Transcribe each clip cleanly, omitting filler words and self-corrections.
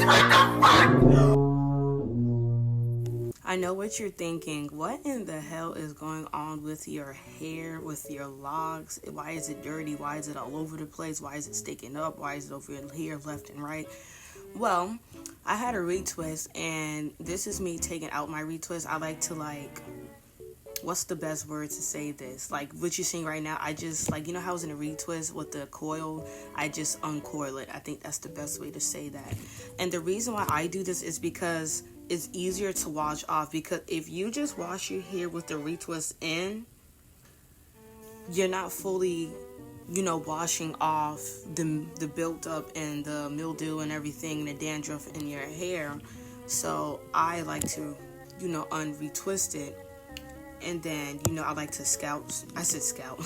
I know what you're thinking. What in the hell is going on with your hair, with your locks? Why is it dirty? Why is it all over the place? Why is it sticking up? Why is it over here, left and right? Well, I had a retwist, and this is me taking out my retwist. I like to, like, what's the best word to say this? Like, what you're seeing right now, I just, like, you know how I was in a retwist with the coil? I just uncoil it. I think that's the best way to say that. And the reason why I do this is because it's easier to wash off. Because if you just wash your hair with the retwist in, you're not fully, washing off the built up and the mildew and everything and the dandruff in your hair. So I like to, unretwist it. And then, I like to scalp. I said scalp.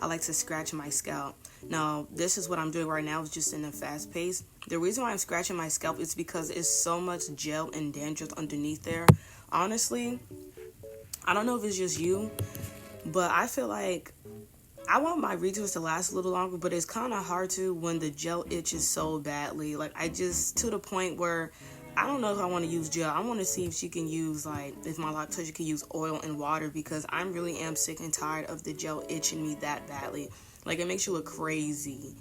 I like to scratch my scalp. Now, this is what I'm doing right now. It's just in a fast pace. The reason why I'm scratching my scalp is because it's so much gel and dandruff underneath there. Honestly, I don't know if it's just you, but I feel like I want my retwist to last a little longer, but it's kind of hard to when the gel itches so badly. Like, I just, to the point where I don't know if I want to use gel. I want to see if she can use, like, if my lock toucher can use oil and water, because I really am sick and tired of the gel itching me that badly. Like, it makes you look crazy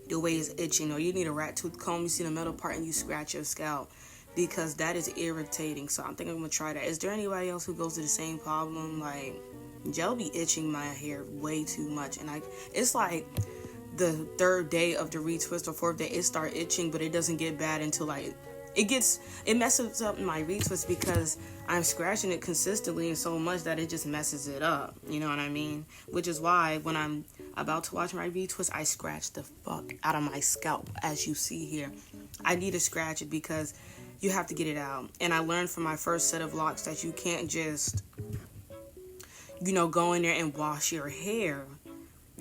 the way it's itching. Or you need a rat tooth comb, you see the metal part, and you scratch your scalp, because that is irritating. So I think I'm going to try that. Is there anybody else who goes through the same problem? Like, gel be itching my hair way too much. And it's like the third day of the retwist or fourth day, it start itching, but it doesn't get bad until, like, it messes up my retwist because I'm scratching it consistently and so much that it just messes it up. You know what I mean? Which is why when I'm about to watch my retwist, I scratch the fuck out of my scalp, as you see here. I need to scratch it because you have to get it out. And I learned from my first set of locks that you can't just, go in there and wash your hair.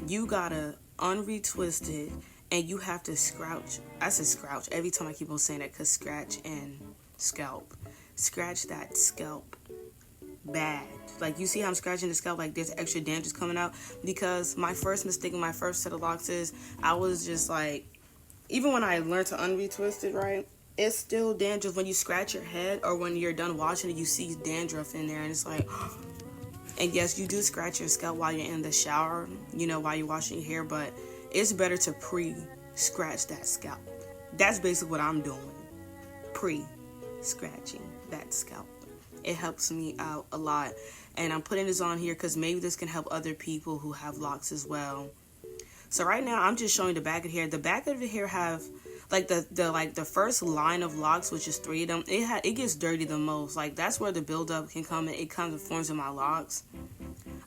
You gotta unretwist it. And you have to scratch. I said scratch every time I keep on saying that, because scratch and scalp. Scratch that scalp bad. Like, you see how I'm scratching the scalp, like there's extra dandruff coming out? Because my first mistake in my first set of locks is I was just like, even when I learned to unretwist it, right, it's still dandruff. When you scratch your head or when you're done washing it, you see dandruff in there, and it's like, and yes, you do scratch your scalp while you're in the shower, while you're washing your hair, but it's better to pre-scratch that scalp. That's basically what I'm doing. Pre-scratching that scalp. It helps me out a lot. And I'm putting this on here because maybe this can help other people who have locks as well. So right now, I'm just showing the back of the hair. The back of the hair have, like, the first line of locks, which is 3 of them, it gets dirty the most. Like, that's where the buildup can come in. It comes and forms in my locks.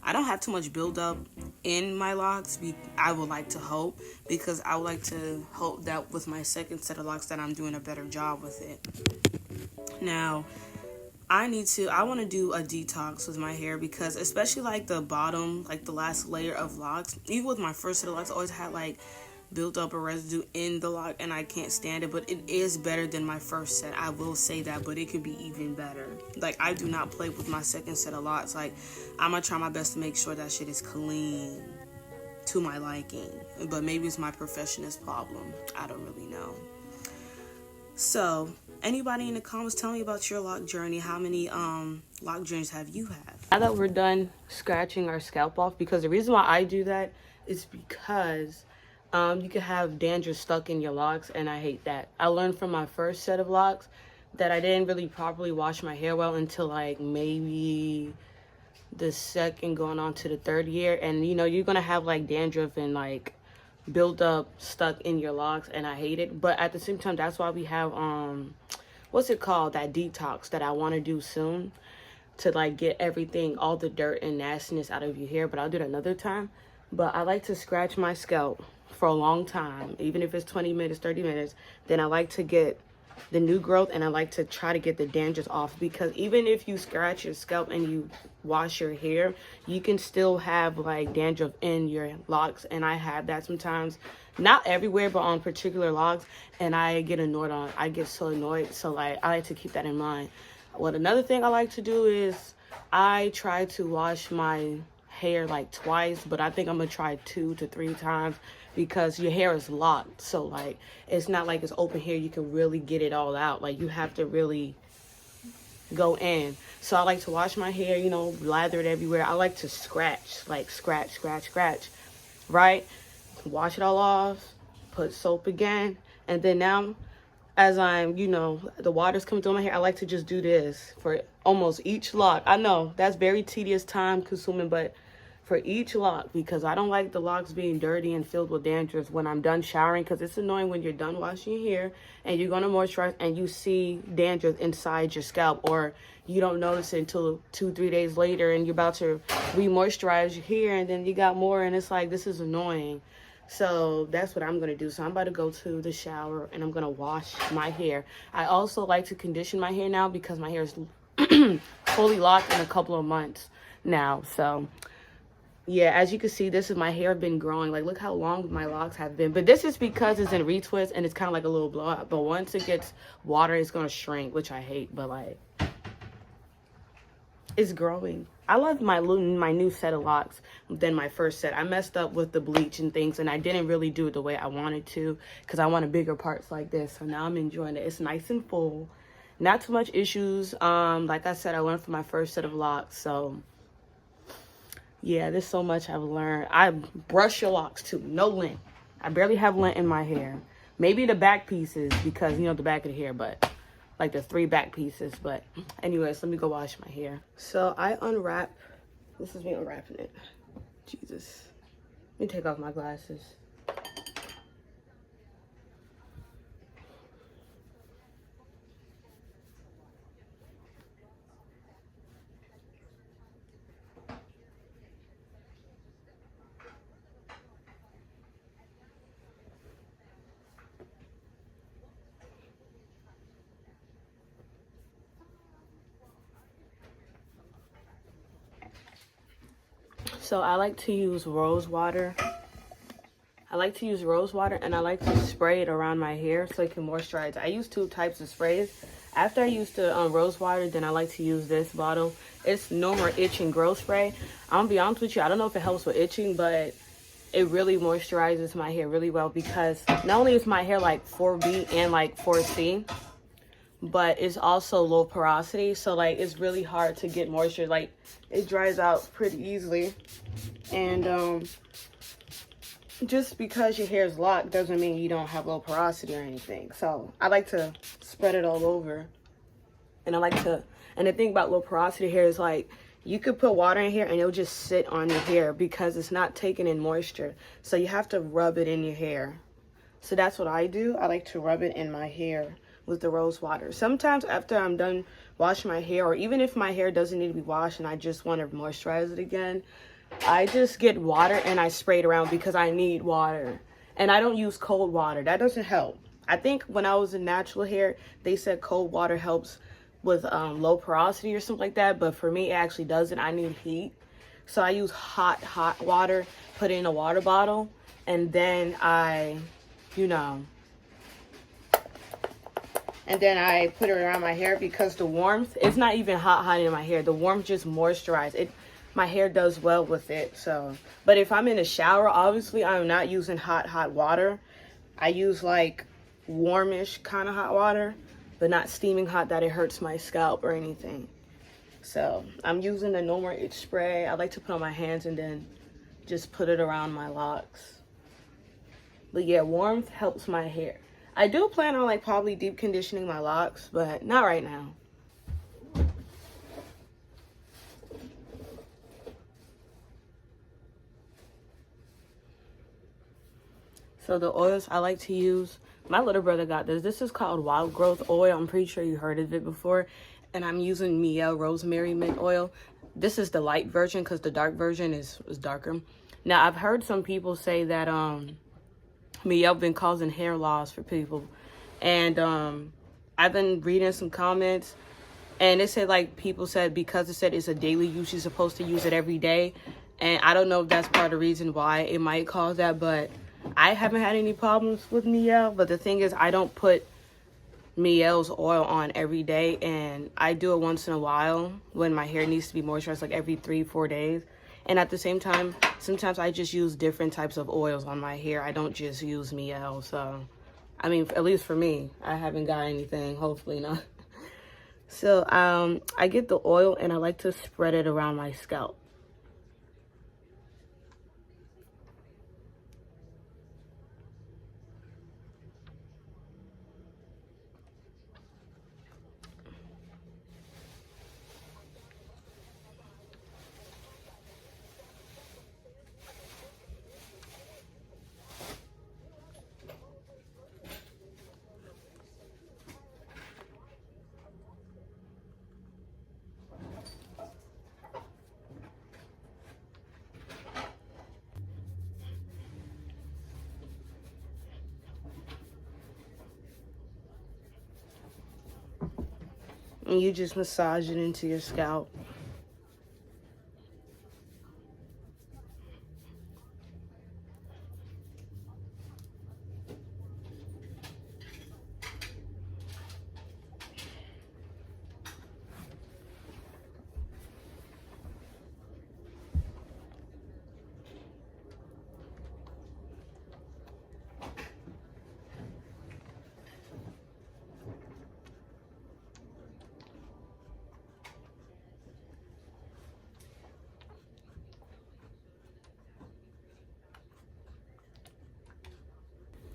I don't have too much buildup in my locks. I would like to hope, because I would like to hope that with my second set of locks that I'm doing a better job with it. Now, I want to do a detox with my hair, because especially like the bottom, like the last layer of locks, even with my first set of locks, I always had like built up a residue in the lock, and I can't stand it. But it is better than my first set, I will say that, but it could be even better. Like, I do not play with my second set of locks. Like, I'm gonna try my best to make sure that shit is clean to my liking, but maybe it's my perfectionist problem. I don't really know. So anybody in the comments, tell me about your lock journey. How many lock journeys have you had? Now that we're done scratching our scalp off, because the reason why I do that is because you can have dandruff stuck in your locks, and I hate that. I learned from my first set of locks that I didn't really properly wash my hair well until like maybe the second going on to the third year. And you're gonna have like dandruff and like build up stuck in your locks, and I hate it. But at the same time, that's why we have what's it called, that detox that I want to do soon, to like get everything, all the dirt and nastiness out of your hair. But I'll do it another time. But I like to scratch my scalp for a long time, even if it's 20 minutes, 30 minutes. Then I like to get the new growth, and I like to try to get the dandruff off, because even if you scratch your scalp and you wash your hair, you can still have like dandruff in your locks. And I have that sometimes, not everywhere, but on particular locks, and I get so annoyed. So like, I like to keep that in mind. Another thing I like to do is I try to wash my hair like twice, but I think I'm gonna try 2 to 3 times because your hair is locked. So like, it's not like it's open hair. You can really get it all out. Like, you have to really go in. So I like to wash my hair, you know, lather it everywhere. I like to scratch, like scratch, scratch, scratch, right? Wash it all off, put soap again, and then now as I'm, you know, the water's coming through my hair, I like to just do this for almost each lock. I know that's very tedious, time consuming, but for each lock, because I don't like the locks being dirty and filled with dandruff when I'm done showering, because it's annoying when you're done washing your hair and you're going to moisturize and you see dandruff inside your scalp, or you don't notice it until 2-3 days later and you're about to re-moisturize your hair and then you got more, and it's like, this is annoying. So that's what I'm going to do. So I'm about to go to the shower and I'm going to wash my hair. I also like to condition my hair now because my hair is fully locked in a couple of months now. So yeah, as you can see, this is my hair been growing. Like, look how long my locks have been. But this is because it's in retwist and it's kind of like a little blowout. But once it gets water, it's going to shrink, which I hate. But like, it's growing. I love my new set of locks than my first set. I messed up with the bleach and things, and I didn't really do it the way I wanted to because I wanted bigger parts like this. So now I'm enjoying it. It's nice and full. Not too much issues. Like I said, I learned from my first set of locks. So yeah, there's so much I've learned. I brush your locks too. No lint. I barely have lint in my hair. Maybe the back pieces because, you know, the back of the hair, but like the 3 back pieces. But anyways, let me go wash my hair. So I unwrap. This is me unwrapping it. Jesus. Let me take off my glasses. So I like to use rose water. And I like to spray it around my hair so it can moisturize. I use 2 types of sprays. After I use the rose water, then I like to use this bottle. It's No More Itch and Grow Spray. I'm gonna be honest with you, I don't know if it helps with itching, but it really moisturizes my hair really well because not only is my hair like 4B and like 4C, but it's also low porosity, so like it's really hard to get moisture. Like, it dries out pretty easily, and just because your hair is locked doesn't mean you don't have low porosity or anything. So I like to spread it all over, and and the thing about low porosity hair is like, you could put water in here and it'll just sit on your hair because it's not taking in moisture, so you have to rub it in your hair. So that's what I do. I like to rub it in my hair with the rose water. Sometimes after I'm done washing my hair, or even if my hair doesn't need to be washed and I just want to moisturize it again, I just get water and I spray it around because I need water. And I don't use cold water. That doesn't help. I think when I was in natural hair, they said cold water helps with low porosity or something like that. But for me, it actually doesn't. I need heat. So I use hot water, put it in a water bottle, and then I put it around my hair because the warmth, it's not even hot in my hair. The warmth just moisturizes it. My hair does well with it. So, but if I'm in the shower, obviously I'm not using hot water. I use like warmish kind of hot water, but not steaming hot that it hurts my scalp or anything. So I'm using the No More Itch spray. I like to put on my hands and then just put it around my locks. But yeah, warmth helps my hair. I do plan on like probably deep conditioning my locks, but not right now. So the oils I like to use, my little brother got this. This is called Wild Growth Oil. I'm pretty sure you heard of it before. And I'm using Mielle Rosemary Mint Oil. This is the light version because the dark version is darker. Now, I've heard some people say that Mielle been causing hair loss for people. And I've been reading some comments. And it said like people said because it said it's a daily use, you're supposed to use it every day. And I don't know if that's part of the reason why it might cause that, but I haven't had any problems with Mielle. But the thing is, I don't put Mielle's oil on every day, and I do it once in a while when my hair needs to be moisturized, like every 3-4 days. And at the same time, sometimes I just use different types of oils on my hair. I don't just use Miel. So, I mean, at least for me, I haven't got anything. Hopefully not. So, I get the oil and I like to spread it around my scalp. And you just massage it into your scalp.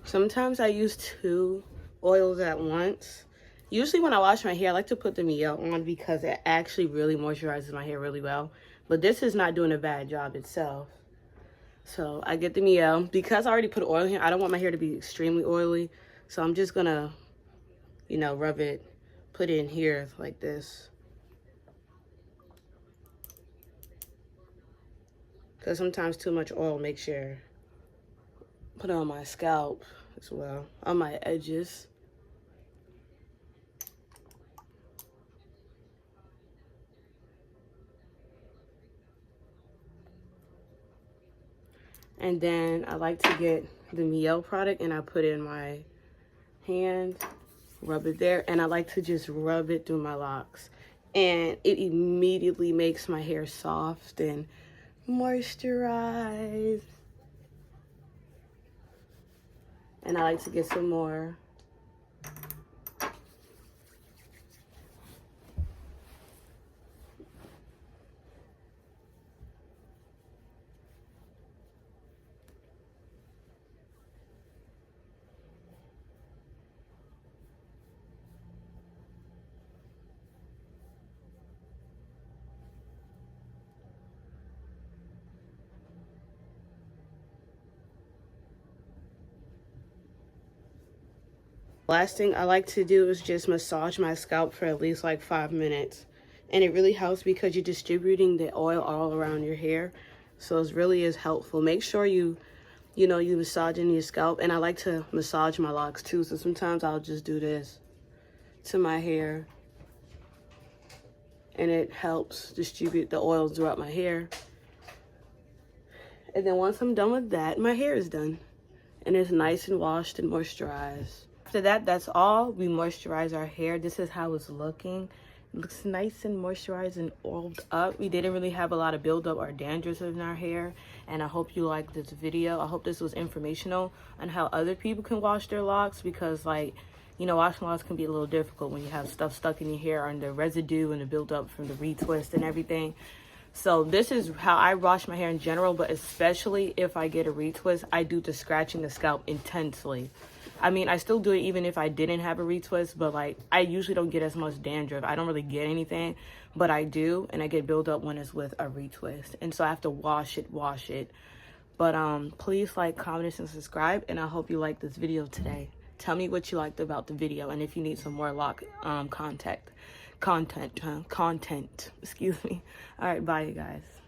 Sometimes I use 2 oils at once. Usually when I wash my hair, I like to put the Miel on because it actually really moisturizes my hair really well. But this is not doing a bad job itself. So I get the Miel. Because I already put oil in here, I don't want my hair to be extremely oily. So I'm just gonna, you know, rub it, put it in here like this. Because sometimes too much oil makes your, put it on my scalp as well, on my edges. And then I like to get the Miel product and I put it in my hand, rub it there, and I like to just rub it through my locks. And it immediately makes my hair soft and moisturized. And I like to get some more. Last thing I like to do is just massage my scalp for at least like 5 minutes. And it really helps because you're distributing the oil all around your hair. So it really is helpful. Make sure you massage in your scalp. And I like to massage my locks too. So sometimes I'll just do this to my hair. And it helps distribute the oils throughout my hair. And then once I'm done with that, my hair is done. And it's nice and washed and moisturized. After that, that's all. We moisturize our hair. This is how it's looking. It looks nice and moisturized and oiled up. We didn't really have a lot of buildup or dandruff in our hair. And I hope you liked this video. I hope this was informational on how other people can wash their locks. Because, like, you know, washing locks can be a little difficult when you have stuff stuck in your hair and the residue and the buildup from the retwist and everything. So this is how I wash my hair in general, but especially if I get a retwist, I do the scratching the scalp intensely. I mean, I still do it even if I didn't have a retwist, but like I usually don't get as much dandruff. I don't really get anything, but I do, and I get buildup when it's with a retwist. And so I have to wash it. But please like, comment, and subscribe, and I hope you liked this video today. Tell me what you liked about the video, and if you need some more lock content, excuse me. All right, bye you guys.